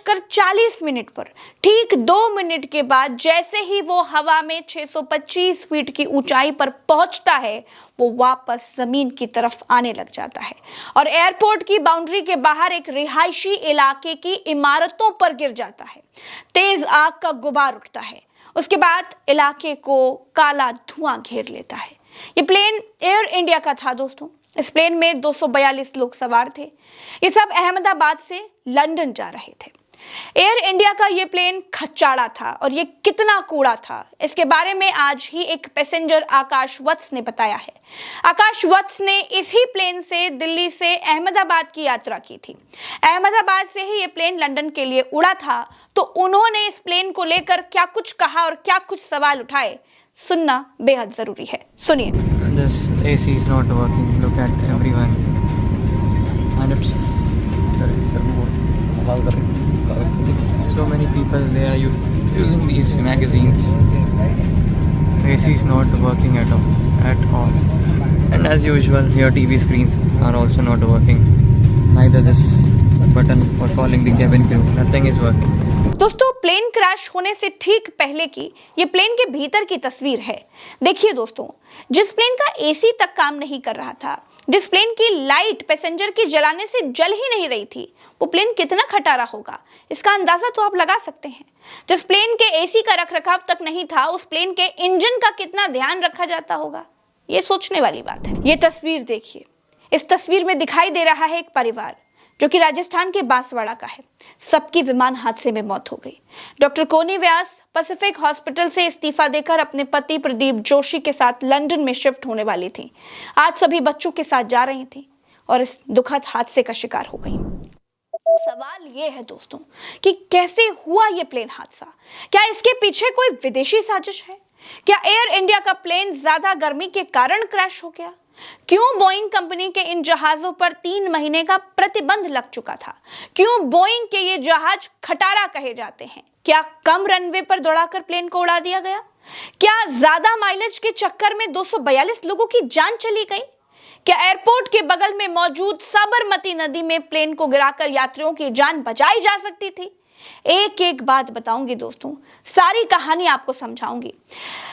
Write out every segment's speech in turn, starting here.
5:40 पर ठीक 2 मिनट के बाद जैसे ही वो हवा में 625 फीट की ऊंचाई पर पहुंचता है, वो वापस जमीन की तरफ आने लग जाता है और एयरपोर्ट की बाउंड्री के बाहर एक रिहायशी इलाके की इमारतों पर गिर जाता है। तेज आग का गुबार उठता है। उसके बाद इलाके को काला धुआं घेर लेता है। ये प्लेन एयर इंडिया का था दोस्तों। इस प्लेन में 242 लोग सवार थे। ये सब अहमदाबाद से लंदन जा रहे थे। एयर इंडिया का ये प्लेन खच्चाड़ा था और ये कितना कूड़ा था, इसके बारे में आज ही एक पैसेंजर आकाश वत्स ने बताया है। आकाश वत्स ने इसी प्लेन से दिल्ली से अहमदाबाद की यात्रा की थी। अहमदाबाद से ही ये प्लेन लंदन के लिए उड़ा था। तो उन्होंने इस प्लेन को लेकर क्या कुछ कहा और क्या कुछ सवाल उठाए, सुनना बेहद जरूरी है। सुनिए। This AC is not working. Look at everyone, and it's so many people. They are using these magazines. AC is not working at all. And as usual, your TV screens are also not working. Neither this button for calling the cabin crew. Nothing is working. दोस्तों, plane crash होने से ठीक पहले की ये plane के भीतर की तस्वीर है। देखिए दोस्तों, जिस प्लेन का एसी तक काम नहीं कर रहा था, जिस प्लेन की लाइट पैसेंजर की जलाने से जल ही नहीं रही थी, वो प्लेन कितना खटारा होगा, इसका अंदाजा तो आप लगा सकते हैं। जिस प्लेन के एसी का रखरखाव तक नहीं था, उस प्लेन के इंजन का कितना ध्यान रखा जाता होगा, ये सोचने वाली बात है। ये तस्वीर देखिए। इस तस्वीर में दिखाई दे रहा है एक परिवार जो कि राजस्थान के बांसवाड़ा का है। सबकी विमान हादसे में मौत हो गई। डॉक्टर कोनी व्यास पैसिफिक हॉस्पिटल से इस्तीफा देकर अपने पति प्रदीप जोशी के साथ लंदन में शिफ्ट होने वाली थी। आज सभी बच्चों के साथ जा रही थी और इस दुखद हादसे का शिकार हो गई। सवाल ये है दोस्तों कि कैसे हुआ ये प्लेन हादसा? क्या इसके पीछे कोई विदेशी साजिश है? क्या एयर इंडिया का प्लेन ज्यादा गर्मी के कारण क्रैश हो गया? क्यों बोइंग कंपनी के इन जहाजों पर 3 महीने का प्रतिबंध लग चुका था? क्यों बोइंग के ये जहाज खटारा कहे जाते हैं? क्या कम रनवे पर दौड़ाकर प्लेन को उड़ा दिया गया? क्या ज्यादा माइलेज के चक्कर में 242 लोगों की जान चली गई? क्या एयरपोर्ट के बगल में मौजूद साबरमती नदी में प्लेन को गिराकर यात्रियों की जान बचाई जा सकती थी? एक एक बात बताऊंगी दोस्तों, सारी कहानी आपको समझाऊंगी।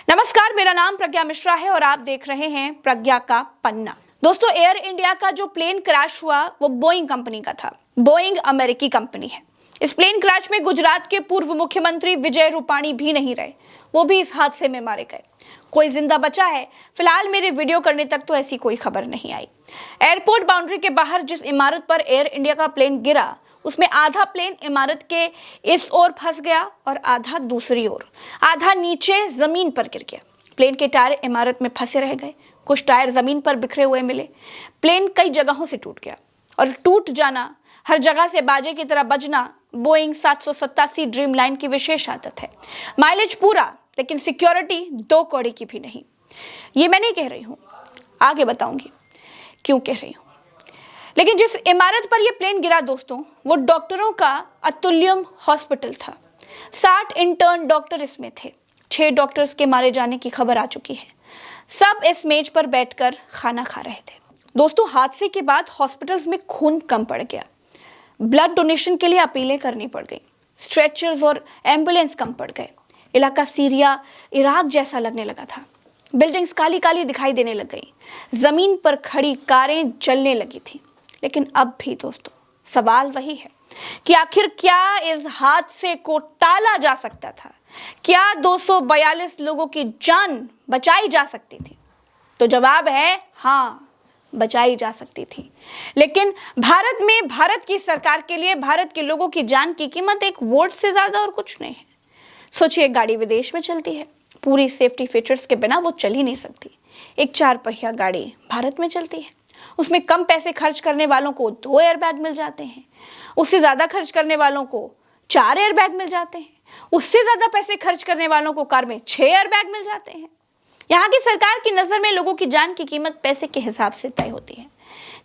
नमस्कार, मेरा नाम प्रज्ञा मिश्रा है और आप देख रहे हैं प्रज्ञा का पन्ना। दोस्तों, एयर इंडिया का जो प्लेन क्रैश हुआ वो बोइंग कंपनी का था। बोइंग अमेरिकी कंपनी है। इस प्लेन क्रैश में गुजरात के पूर्व मुख्यमंत्री विजय रूपाणी भी नहीं रहे, वो भी इस हादसे में मारे गए। कोई जिंदा बचा है? फिलहाल मेरे वीडियो करने तक तो ऐसी कोई खबर नहीं आई। एयरपोर्ट बाउंड्री के बाहर जिस इमारत पर एयर इंडिया का प्लेन गिरा, उसमें आधा प्लेन इमारत के इस ओर फंस गया और आधा दूसरी ओर, आधा नीचे जमीन पर गिर गया। प्लेन के टायर इमारत में फंसे रह गए, कुछ टायर जमीन पर बिखरे हुए मिले। प्लेन कई जगहों से टूट गया और टूट जाना, हर जगह से बाजे की तरह बजना बोइंग 787 ड्रीम लाइन की विशेष आदत है। माइलेज पूरा, लेकिन सिक्योरिटी 2 कौड़ी की भी नहीं। ये मैं नहीं कह रही हूं, आगे बताऊंगी क्यों कह रही हूं। लेकिन जिस इमारत पर यह प्लेन गिरा दोस्तों, वो डॉक्टरों का अतुल्यम हॉस्पिटल था। 60 इंटर्न डॉक्टर इसमें थे। 6 डॉक्टर्स के मारे जाने की खबर आ चुकी है। सब इस मेज पर बैठकर खाना खा रहे थे। दोस्तों, हादसे के बाद हॉस्पिटल्स में खून कम पड़ गया। ब्लड डोनेशन के लिए अपीलें करनी पड़ गई। स्ट्रेचर्स और एम्बुलेंस कम पड़ गए। इलाका सीरिया, इराक जैसा लगने लगा था। बिल्डिंग्स काली काली दिखाई देने लग गई। जमीन पर खड़ी कारें जलने लगी थी। लेकिन अब भी दोस्तों, सवाल वही है कि आखिर क्या इस हादसे को टाला जा सकता था? क्या 242 लोगों की जान बचाई जा सकती थी? तो जवाब है हाँ, बचाई जा सकती थी। लेकिन भारत में भारत की सरकार के लिए भारत के लोगों की जान की कीमत एक वोट से ज्यादा और कुछ नहीं है। सोचिए, गाड़ी विदेश में चलती है, पूरी सेफ्टी फीचर्स के बिना वो चल ही नहीं सकती। एक 4 पहिया गाड़ी भारत में चलती है, उसमें कम पैसे खर्च करने वालों को 2 एयरबैग मिल जाते हैं, उससे ज्यादा खर्च करने वालों को 4 एयरबैग मिल जाते हैं, उससे ज्यादा पैसे खर्च करने वालों को कार में 6 एयरबैग मिल जाते हैं। यहाँ की सरकार की नजर में लोगों की जान की कीमत पैसे के हिसाब से तय होती है,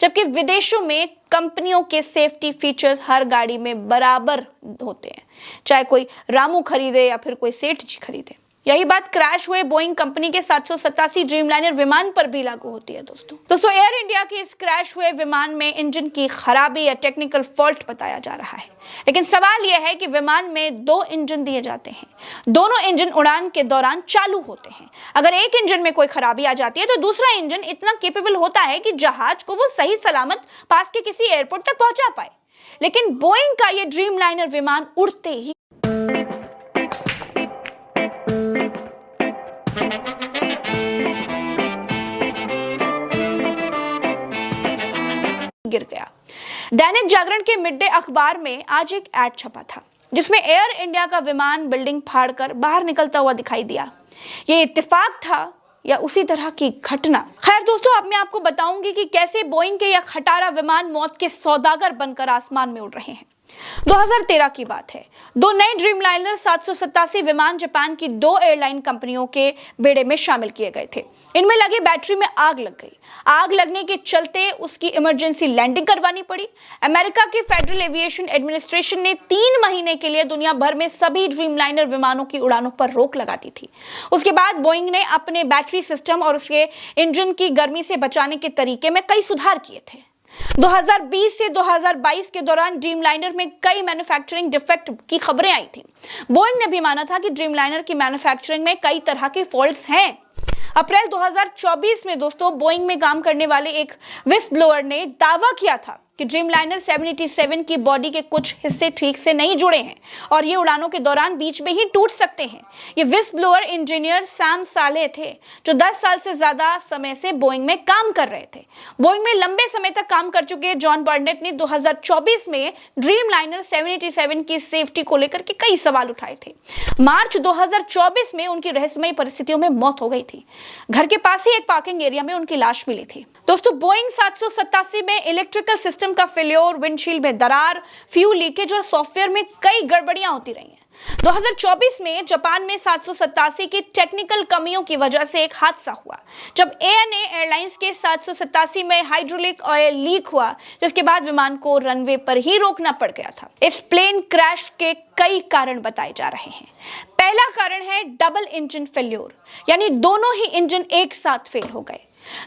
जबकि विदेशों में कंपनियों के सेफ्टी फीचर्स हर गाड़ी में बराबर होते हैं, चाहे कोई रामू खरीदे या फिर कोई सेठ जी खरीदे। यही बात क्रैश हुए बोइंग कंपनी के 787 ड्रीमलाइनर विमान पर भी लागू होती है दोस्तों एयर इंडिया के इस क्रैश हुए विमान में इंजन की खराबी या टेक्निकल फॉल्ट बताया जा रहा है। लेकिन सवाल यह है कि विमान में 2 इंजन दिए जाते हैं, दोनों इंजन उड़ान के दौरान चालू होते हैं। अगर एक इंजन में कोई खराबी आ जाती है तो दूसरा इंजन इतना कैपेबल होता है कि जहाज को वो सही सलामत पास के किसी एयरपोर्ट तक पहुंचा पाए। लेकिन बोइंग का ये ड्रीमलाइनर विमान उड़ते ही गिर गया। दैनिक जागरण के मिड डे अखबार में आज एक ऐड छपा था जिसमें एयर इंडिया का विमान बिल्डिंग फाड़कर बाहर निकलता हुआ दिखाई दिया। ये इत्तेफाक था या उसी तरह की घटना? खैर दोस्तों, अब मैं आपको बताऊंगी कि कैसे बोइंग के यह खटारा विमान मौत के सौदागर बनकर आसमान में उड़ रहे हैं। 2013 की बात है। 2 नए ड्रीमलाइनर 787 विमान जापान की 2 एयरलाइन कंपनियों के बेड़े में शामिल किए गए थे। इनमें लगी बैटरी में आग लग गई। आग लगने के चलते उसकी इमरजेंसी लैंडिंग करवानी पड़ी। अमेरिका के फेडरल एविएशन एडमिनिस्ट्रेशन ने 3 महीने के लिए दुनिया भर में सभी ड्रीमलाइनर विमानों की उड़ानों पर रोक लगा दी थी। उसके बाद बोइंग ने अपने बैटरी सिस्टम और उसके इंजन की गर्मी से बचाने के तरीके में कई सुधार किए थे। 2020 से 2022 के दौरान ड्रीमलाइनर में कई मैन्युफैक्चरिंग डिफेक्ट की खबरें आई थी। बोइंग ने भी माना था कि ड्रीमलाइनर की मैन्युफैक्चरिंग में कई तरह की फॉल्ट्स हैं। अप्रैल 2024 में दोस्तों बोइंग में काम करने वाले एक विस्ल ब्लोअर ने दावा किया था कि ड्रीमलाइनर 787 की बॉडी के कुछ हिस्से ठीक से नहीं जुड़े हैं और ये उड़ानों के दौरान बीच में ही टूट सकते हैं। ये विस्ल ब्लोअर इंजीनियर सैम साले थे जो 10 साल से ज्यादा समय से बोइंग में काम कर रहे थे। बोइंग में लंबे समय तक काम कर चुके जॉन बर्नेट ने 2024 में ड्रीमलाइनर 787 की सेफ्टी को लेकर के कई सवाल उठाए थे। मार्च 2024 में उनकी रहस्यमयी परिस्थितियों में मौत हो गई थी। घर के पास ही एक पार्किंग एरिया में उनकी लाश मिली थी। दोस्तों, बोइंग 787 में इलेक्ट्रिकल सिस्टम का फेल्योर, विंडशील्ड में दरार, फ्यूल लीकेज और सॉफ्टवेयर में कई गड़बड़ियां होती रही हैं। 2024 में जापान में 787 की टेक्निकल कमियों की वजह से एक हादसा हुआ जब ANA एयरलाइंस के 787 में हाइड्रोलिक ऑयल लीक हुआ, जिसके बाद विमान को रनवे पर ही रोकना पड़ गया था। इस प्लेन क्रैश के कई कारण बताए जा रहे हैं। पहला कारण है डबल इंजन फेल्योर, यानी दोनों ही इंजन एक साथ फेल हो गए।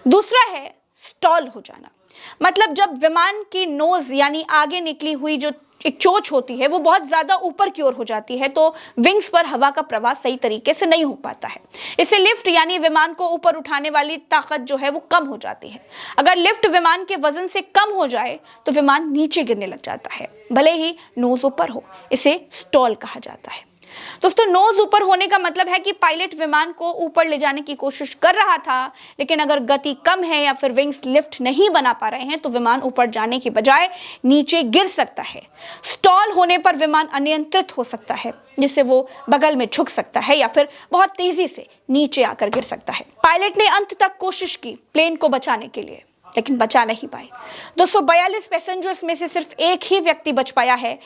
दूसरा है स्टॉल हो जाना, मतलब जब विमान की नोज यानी आगे निकली हुई जो एक चोंच होती है वो बहुत ज्यादा ऊपर की ओर हो जाती है तो विंग्स पर हवा का प्रवाह सही तरीके से नहीं हो पाता है। इससे लिफ्ट यानी विमान को ऊपर उठाने वाली ताकत जो है वो कम हो जाती है। अगर लिफ्ट विमान के वजन से कम हो जाए तो विमान नीचे गिरने लग जाता है, भले ही नोज ऊपर हो। इसे स्टॉल कहा जाता है। दोस्तों, नोज ऊपर होने का मतलब है कि पायलट विमान को ऊपर ले जाने की कोशिश कर रहा था, लेकिन अगर गति कम है या फिर विंग्स लिफ्ट नहीं बना पा रहे हैं तो विमान ऊपर जाने की बजाय नीचे गिर सकता है। स्टॉल होने पर विमान अनियंत्रित हो सकता है, जिससे वो बगल में झुक सकता है या फिर बहुत तेजी से नीचे आकर गिर सकता है। पायलट ने अंत तक कोशिश की प्लेन को बचाने के लिए, लेकिन बचा नहीं पाए। 242 पैसेंजर्स में से सिर्फ एक ही व्यक्ति बच पाया है।